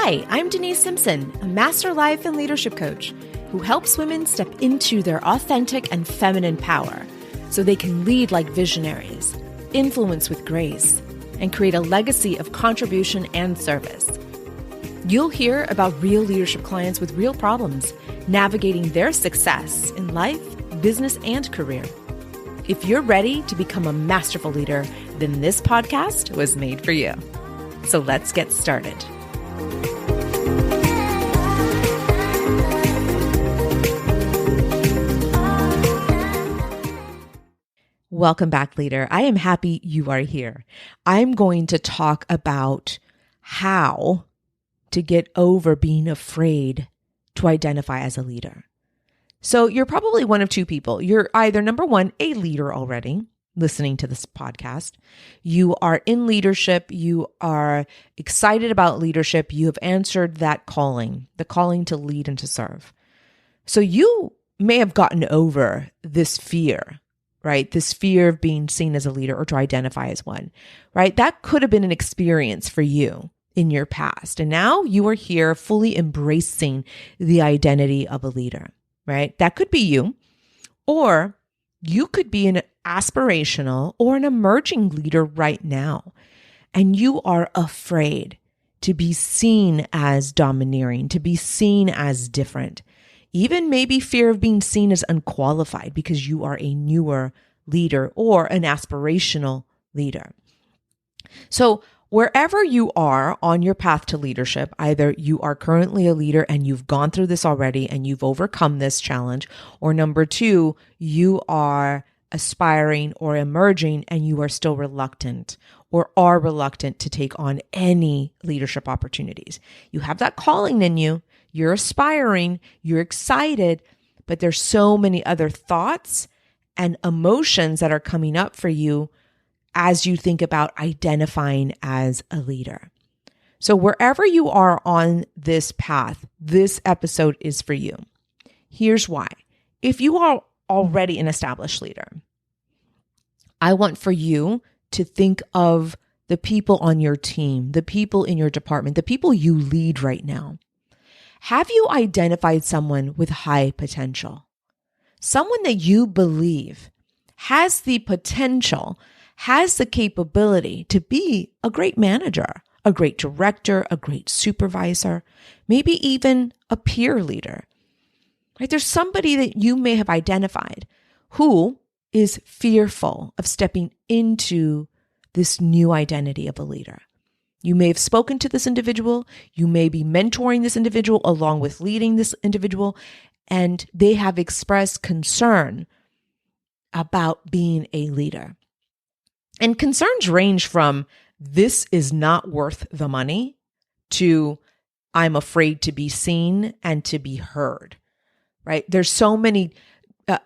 Hi, I'm Denise Simpson, a master life and leadership coach who helps women step into their authentic and feminine power so they can lead like visionaries, influence with grace, and create a legacy of contribution and service. You'll hear about real leadership clients with real problems, navigating their success in life, business, and career. If you're ready to become a masterful leader, then this podcast was made for you. So let's get started. Welcome back, leader. I am happy you are here. I'm going to talk about how to get over being afraid to identify as a leader. So you're probably one of two people. You're either, number one, a leader already, listening to this podcast. You are in leadership. You are excited about leadership. You have answered that calling, the calling to lead and to serve. So you may have gotten over this fear, right? This fear of being seen as a leader or to identify as one, right? That could have been an experience for you in your past. And now you are here fully embracing the identity of a leader, right? That could be you, or you could be an aspirational or an emerging leader right now. And you are afraid to be seen as domineering, to be seen as different. Even maybe fear of being seen as unqualified because you are a newer leader or an aspirational leader. So wherever you are on your path to leadership, either you are currently a leader and you've gone through this already and you've overcome this challenge, or number two, you are aspiring or emerging and you are still reluctant or are reluctant to take on any leadership opportunities. You have that calling in you. You're aspiring, you're excited, but there's so many other thoughts and emotions that are coming up for you as you think about identifying as a leader. So wherever you are on this path, this episode is for you. Here's why. If you are already an established leader, I want for you to think of the people on your team, the people in your department, the people you lead right now. Have you identified someone with high potential? Someone that you believe has the potential, has the capability to be a great manager, a great director, a great supervisor, maybe even a peer leader, right? There's somebody that you may have identified who is fearful of stepping into this new identity of a leader. You may have spoken to this individual, you may be mentoring this individual along with leading this individual, and they have expressed concern about being a leader. And concerns range from, this is not worth the money, to, I'm afraid to be seen and to be heard, right? There's so many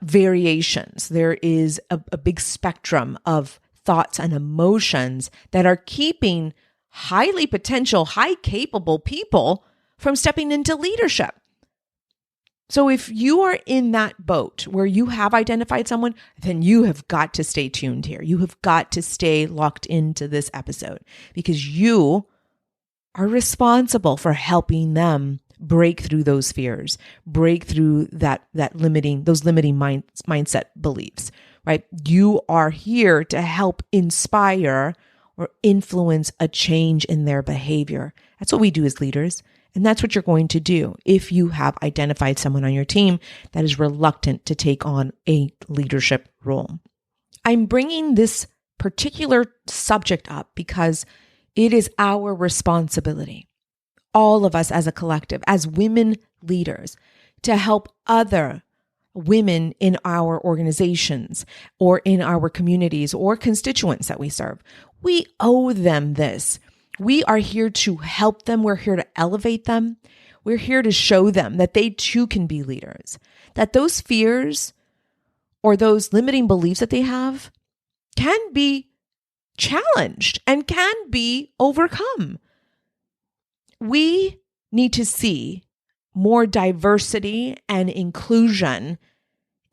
variations. There is a big spectrum of thoughts and emotions that are keeping highly potential, high capable people from stepping into leadership. So if you are in that boat where you have identified someone, then you have got to stay tuned here. You have got to stay locked into this episode because you are responsible for helping them break through those fears, break through those limiting mindset beliefs, right? You are here to help inspire or influence a change in their behavior. That's what we do as leaders. And that's what you're going to do if you have identified someone on your team that is reluctant to take on a leadership role. I'm bringing this particular subject up because it is our responsibility, all of us as a collective, as women leaders, to help other women in our organizations or in our communities or constituents that we serve. We owe them this. We are here to help them. We're here to elevate them. We're here to show them that they too can be leaders, that those fears or those limiting beliefs that they have can be challenged and can be overcome. We need to see more diversity and inclusion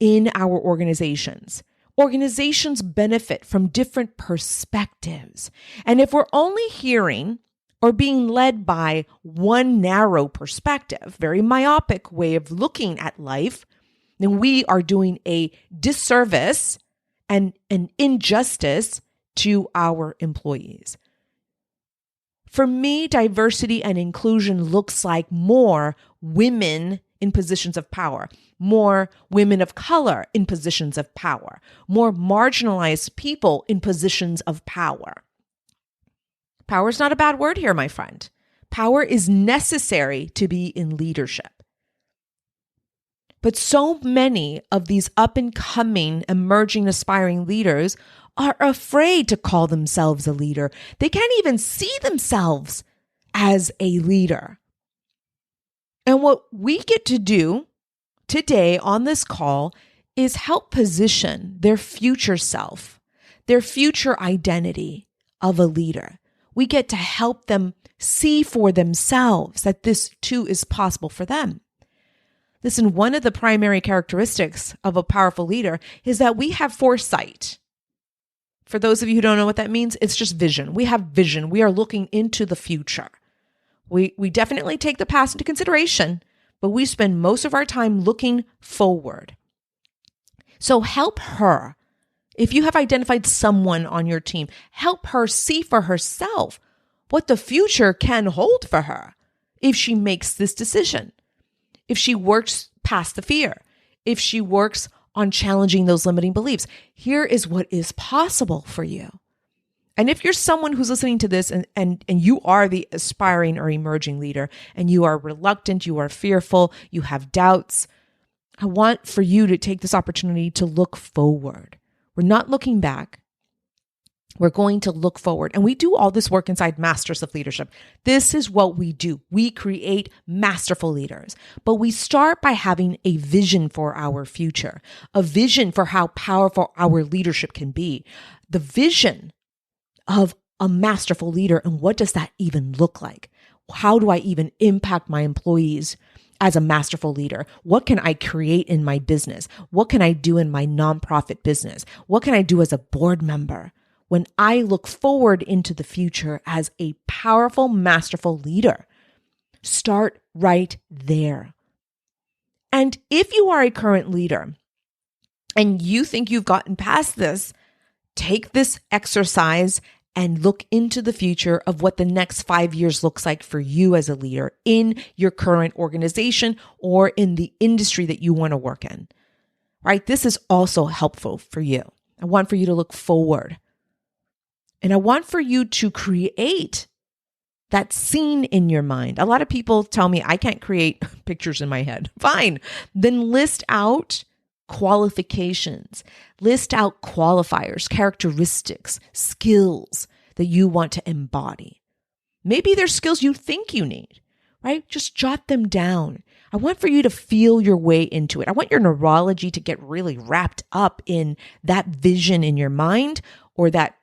in our organizations. Organizations benefit from different perspectives. And if we're only hearing or being led by one narrow perspective, very myopic way of looking at life, then we are doing a disservice and an injustice to our employees. For me, diversity and inclusion looks like more women in positions of power, more women of color in positions of power, more marginalized people in positions of power. Power is not a bad word here, my friend. Power is necessary to be in leadership. But so many of these up-and-coming, emerging, aspiring leaders are afraid to call themselves a leader. They can't even see themselves as a leader. And what we get to do today on this call is help position their future self, their future identity of a leader. We get to help them see for themselves that this too is possible for them. Listen, one of the primary characteristics of a powerful leader is that we have foresight. For those of you who don't know what that means, it's just vision. We have vision. We are looking into the future. We definitely take the past into consideration, but we spend most of our time looking forward. So help her. If you have identified someone on your team, help her see for herself what the future can hold for her if she makes this decision, if she works past the fear, if she works on challenging those limiting beliefs. Here is what is possible for you. And if you're someone who's listening to this and you are the aspiring or emerging leader and you are reluctant, you are fearful, you have doubts, I want for you to take this opportunity to look forward. We're not looking back. We're going to look forward. And we do all this work inside Masters of Leadership. This is what we do. We create masterful leaders. But we start by having a vision for our future, a vision for how powerful our leadership can be, the vision of a masterful leader. And what does that even look like? How do I even impact my employees as a masterful leader? What can I create in my business? What can I do in my nonprofit business? What can I do as a board member? When I look forward into the future as a powerful, masterful leader, start right there. And if you are a current leader and you think you've gotten past this, take this exercise and look into the future of what the next 5 years looks like for you as a leader in your current organization or in the industry that you want to work in, right? This is also helpful for you. I want for you to look forward. And I want for you to create that scene in your mind. A lot of people tell me I can't create pictures in my head. Fine. Then list out qualifications, list out qualifiers, characteristics, skills that you want to embody. Maybe there's skills you think you need, right? Just jot them down. I want for you to feel your way into it. I want your neurology to get really wrapped up in that vision in your mind or that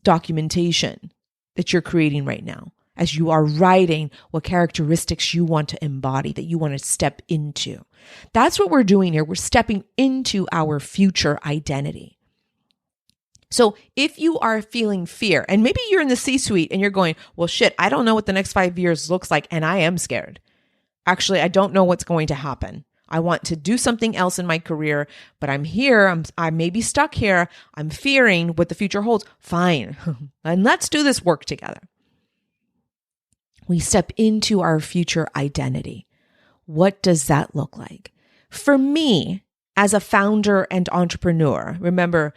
documentation that you're creating right now as you are writing what characteristics you want to embody, that you want to step into. That's what we're doing here. We're stepping into our future identity. So if you are feeling fear, and maybe you're in the C-suite and you're going, well, shit, I don't know what the next 5 years looks like, and I am scared. Actually, I don't know what's going to happen. I want to do something else in my career, but I'm here. I may be stuck here. I'm fearing what the future holds. Fine. And let's do this work together. We step into our future identity. What does that look like? For me, as a founder and entrepreneur, remember,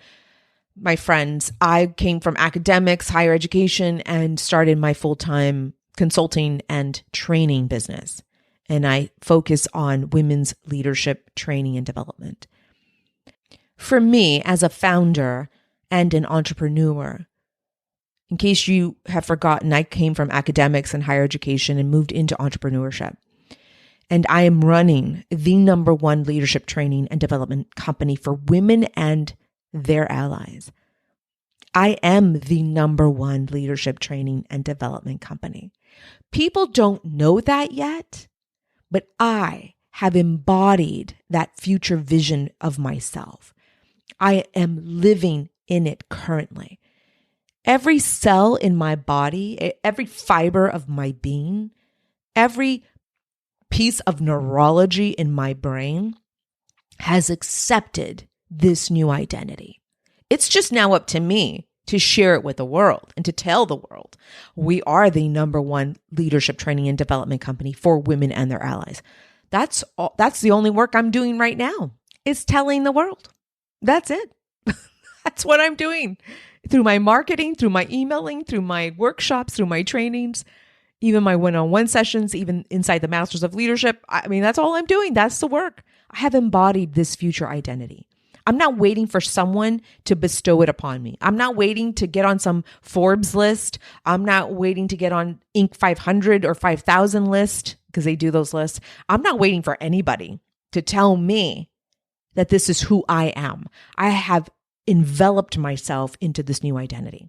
my friends, I came from academics, higher education, and started my full-time consulting and training business. And I focus on women's leadership training and development. For me, as a founder and an entrepreneur, in case you have forgotten, I came from academics and higher education and moved into entrepreneurship. And I am running the #1 leadership training and development company for women and their allies. I am the #1 leadership training and development company. People don't know that yet, but I have embodied that future vision of myself. I am living in it currently. Every cell in my body, every fiber of my being, every piece of neurology in my brain has accepted this new identity. It's just now up to me to share it with the world and to tell the world we are the number one leadership training and development company for women and their allies. That's the only work I'm doing right now, is telling the world. That's it. That's what I'm doing through my marketing, through my emailing, through my workshops, through my trainings, even my one-on-one sessions, even inside the Masters of Leadership. I mean, that's all I'm doing. That's the work. I have embodied this future identity. I'm not waiting for someone to bestow it upon me. I'm not waiting to get on some Forbes list. I'm not waiting to get on Inc. 500 or 5,000 list, because they do those lists. I'm not waiting for anybody to tell me that this is who I am. I have enveloped myself into this new identity.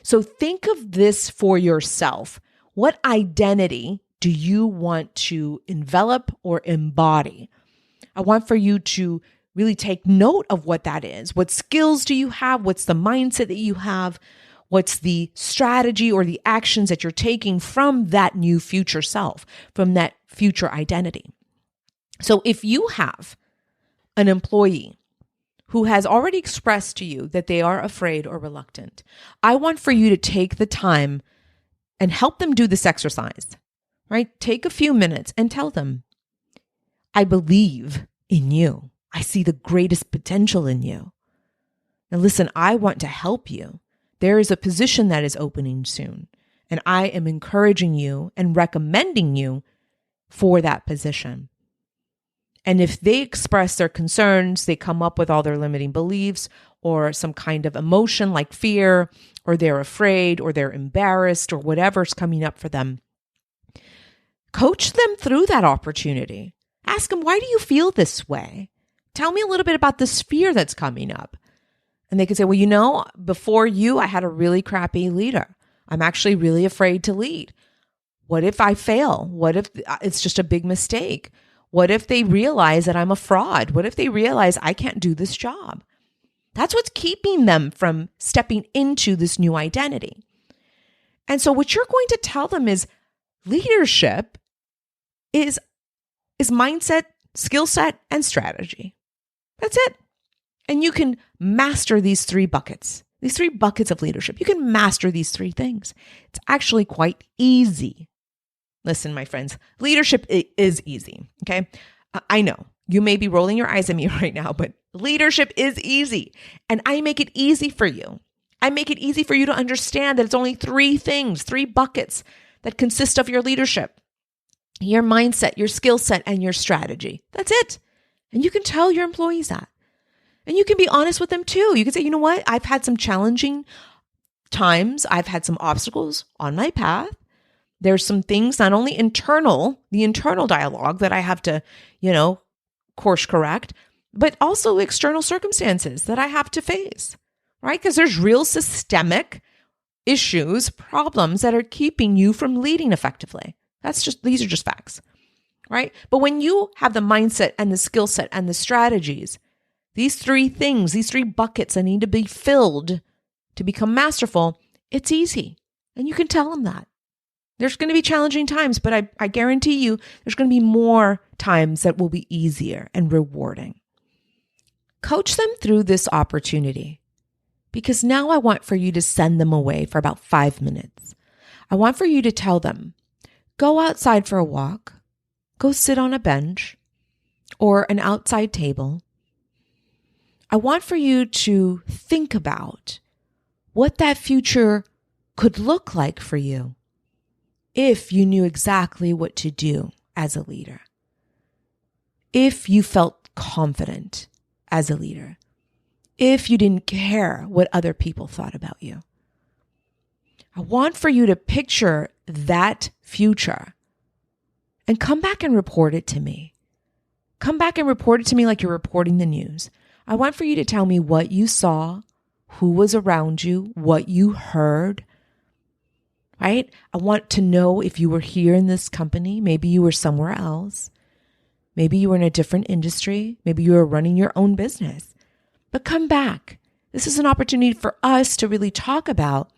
So think of this for yourself. What identity do you want to envelop or embody? I want for you to really take note of what that is. What skills do you have? What's the mindset that you have? What's the strategy or the actions that you're taking from that new future self, from that future identity? So if you have an employee who has already expressed to you that they are afraid or reluctant, I want for you to take the time and help them do this exercise, right? Take a few minutes and tell them, I believe in you. I see the greatest potential in you. Now listen, I want to help you. There is a position that is opening soon, and I am encouraging you and recommending you for that position. And if they express their concerns, they come up with all their limiting beliefs or some kind of emotion like fear, or they're afraid, or they're embarrassed, or whatever's coming up for them, coach them through that opportunity. Ask them, why do you feel this way? Tell me a little bit about this fear that's coming up. And they could say, well, before you, I had a really crappy leader. I'm actually really afraid to lead. What if I fail? What if it's just a big mistake? What if they realize that I'm a fraud? What if they realize I can't do this job? That's what's keeping them from stepping into this new identity. And so what you're going to tell them is leadership is mindset, skill set, and strategy. That's it. And you can master these three buckets of leadership. You can master these three things. It's actually quite easy. Listen, my friends, leadership is easy, okay? I know you may be rolling your eyes at me right now, but leadership is easy. And I make it easy for you. I make it easy for you to understand that it's only three things, three buckets that consist of your leadership: your mindset, your skill set, and your strategy. That's it. And you can tell your employees that. And you can be honest with them too. You can say, you know what? I've had some challenging times. I've had some obstacles on my path. There's some things, not only the internal dialogue that I have to, course correct, but also external circumstances that I have to face, right? Because there's real systemic issues, problems that are keeping you from leading effectively. These are just facts, right? But when you have the mindset and the skill set and the strategies, these three things, these three buckets that need to be filled to become masterful, it's easy. And you can tell them that. There's going to be challenging times, but I guarantee you there's going to be more times that will be easier and rewarding. Coach them through this opportunity, because now I want for you to send them away for about 5 minutes. I want for you to tell them, go outside for a walk, go sit on a bench or an outside table. I want for you to think about what that future could look like for you if you knew exactly what to do as a leader, if you felt confident as a leader, if you didn't care what other people thought about you. I want for you to picture that future and come back and report it to me. Come back and report it to me like you're reporting the news. I want for you to tell me what you saw, who was around you, what you heard, right? I want to know if you were here in this company, maybe you were somewhere else, maybe you were in a different industry, maybe you were running your own business. But come back. This is an opportunity for us to really talk about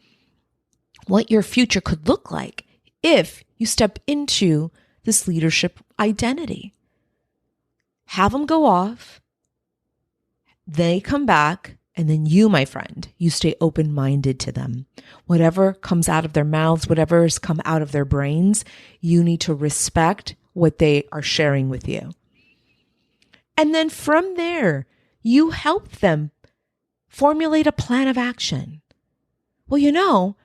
what your future could look like if you step into this leadership identity. Have them go off, they come back, and then you, my friend, you stay open-minded to them. Whatever comes out of their mouths, whatever has come out of their brains, you need to respect what they are sharing with you. And then from there, you help them formulate a plan of action. Well,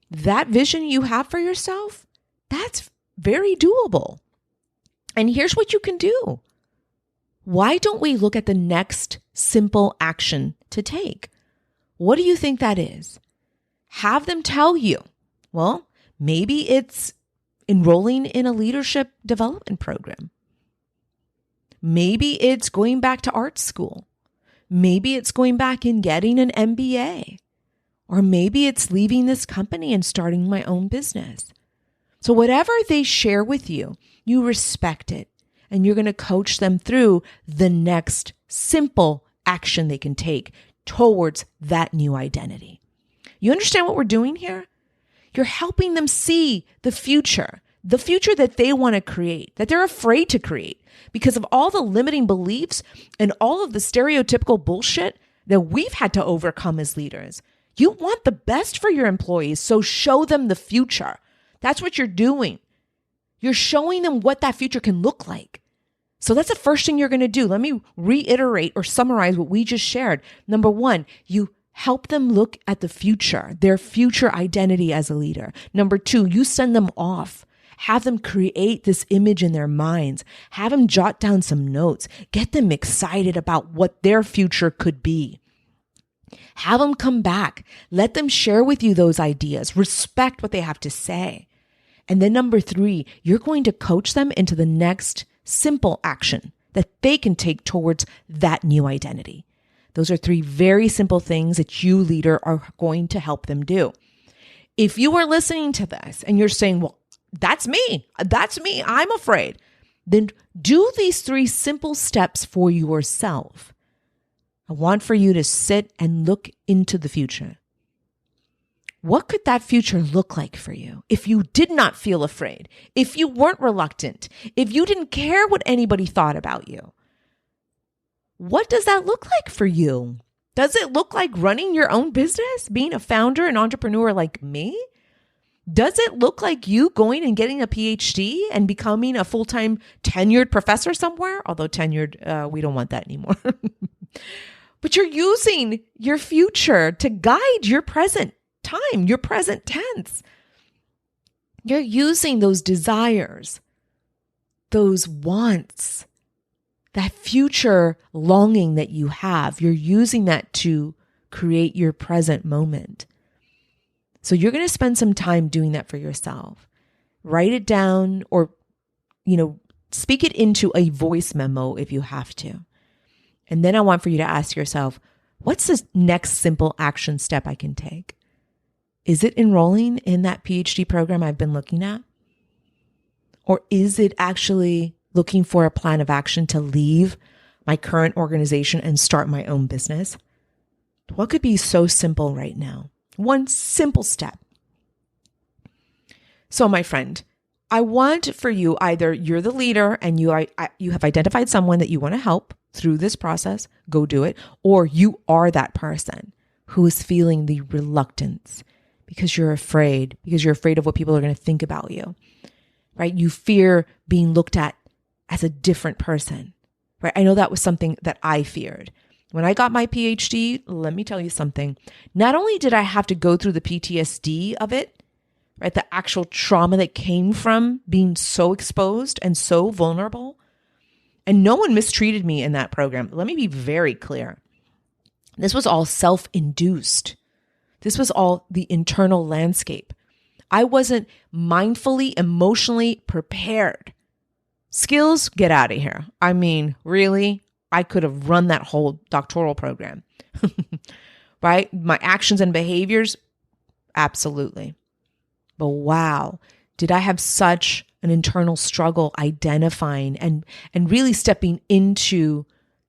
that vision you have for yourself, that's very doable. And here's what you can do. Why don't we look at the next simple action to take? What do you think that is? Have them tell you. Well, maybe it's enrolling in a leadership development program. Maybe it's going back to art school. Maybe it's going back and getting an MBA. Or maybe it's leaving this company and starting my own business. So whatever they share with you, you respect it. And you're going to coach them through the next simple action they can take towards that new identity. You understand what we're doing here? You're helping them see the future that they want to create, that they're afraid to create because of all the limiting beliefs and all of the stereotypical bullshit that we've had to overcome as leaders. You want the best for your employees, so show them the future. That's what you're doing. You're showing them what that future can look like. So that's the first thing you're going to do. Let me reiterate or summarize what we just shared. Number one, you help them look at the future, their future identity as a leader. Number two, you send them off. Have them create this image in their minds. Have them jot down some notes. Get them excited about what their future could be. Have them come back. Let them share with you those ideas. Respect what they have to say. And then number three, you're going to coach them into the next simple action that they can take towards that new identity. Those are three very simple things that you, leader, are going to help them do. If you are listening to this and you're saying, well, that's me, I'm afraid, then do these three simple steps for yourself. I want for you to sit and look into the future. What could that future look like for you if you did not feel afraid, if you weren't reluctant, if you didn't care what anybody thought about you? What does that look like for you? Does it look like running your own business, being a founder and entrepreneur like me? Does it look like you going and getting a PhD and becoming a full-time tenured professor somewhere? Although tenured, we don't want that anymore. But you're using your future to guide your present time, your present tense. You're using those desires, those wants, that future longing that you have. You're using that to create your present moment. So you're going to spend some time doing that for yourself. Write it down or, speak it into a voice memo if you have to. And then I want for you to ask yourself, what's the next simple action step I can take? Is it enrolling in that PhD program I've been looking at? Or is it actually looking for a plan of action to leave my current organization and start my own business? What could be so simple right now? One simple step. So my friend, I want for you, either you're the leader and you have identified someone that you want to help through this process, go do it, or you are that person who is feeling the reluctance because you're afraid of what people are going to think about you, right? You fear being looked at as a different person, right? I know that was something that I feared. When I got my PhD, let me tell you something. Not only did I have to go through the PTSD of it, right? The actual trauma that came from being so exposed and so vulnerable. And no one mistreated me in that program. Let me be very clear. This was all self-induced. This was all the internal landscape. I wasn't mindfully, emotionally prepared. Skills, get out of here. I mean, really? I could have run that whole doctoral program, right? My actions and behaviors, absolutely. But wow, did I have such an internal struggle identifying and really stepping into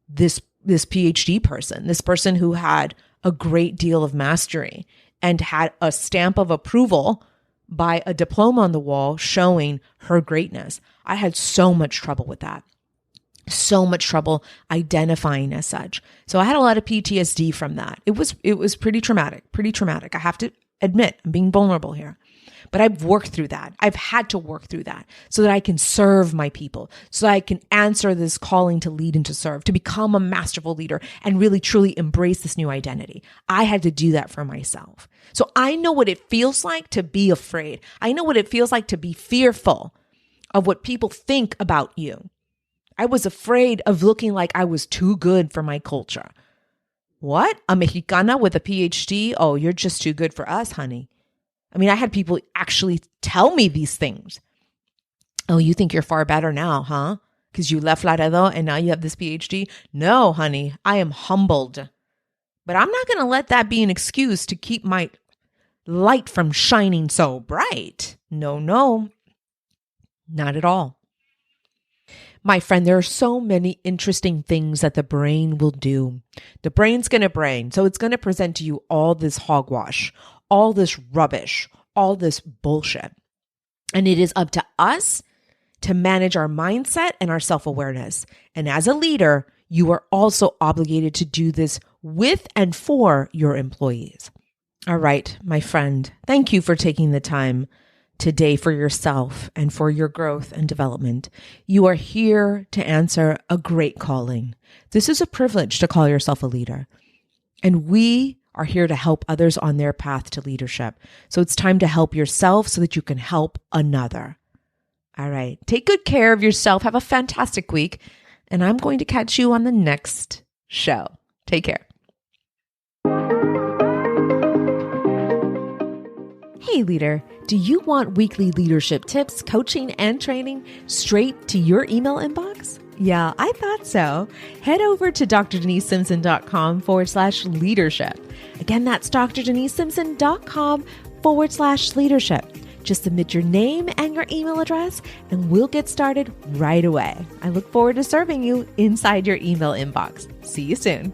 this PhD person, this person who had a great deal of mastery and had a stamp of approval by a diploma on the wall showing her greatness. I had so much trouble with that. So much trouble identifying as such. So I had a lot of PTSD from that. It was pretty traumatic. I have to admit, I'm being vulnerable here. But I've worked through that. I've had to work through that so that I can serve my people, so that I can answer this calling to lead and to serve, to become a masterful leader and really truly embrace this new identity. I had to do that for myself. So I know what it feels like to be afraid. I know what it feels like to be fearful of what people think about you. I was afraid of looking like I was too good for my culture. What? A Mexicana with a PhD? Oh, you're just too good for us, honey. I mean, I had people actually tell me these things. Oh, you think you're far better now, huh? Because you left Laredo and now you have this PhD? No, honey, I am humbled. But I'm not going to let that be an excuse to keep my light from shining so bright. No, not at all. My friend, there are so many interesting things that the brain will do. The brain's going to brain. So it's going to present to you all this hogwash, all this rubbish, all this bullshit. And it is up to us to manage our mindset and our self-awareness. And as a leader, you are also obligated to do this with and for your employees. All right, my friend, thank you for taking the time today for yourself and for your growth and development. You are here to answer a great calling. This is a privilege to call yourself a leader. And we are here to help others on their path to leadership. So it's time to help yourself so that you can help another. All right. Take good care of yourself. Have a fantastic week. And I'm going to catch you on the next show. Take care. Hey, leader. Do you want weekly leadership tips, coaching, and training straight to your email inbox? Yeah, I thought so. Head over to drdenisesimpson.com/leadership. Again, that's drdenisesimpson.com/leadership. Just submit your name and your email address, and we'll get started right away. I look forward to serving you inside your email inbox. See you soon.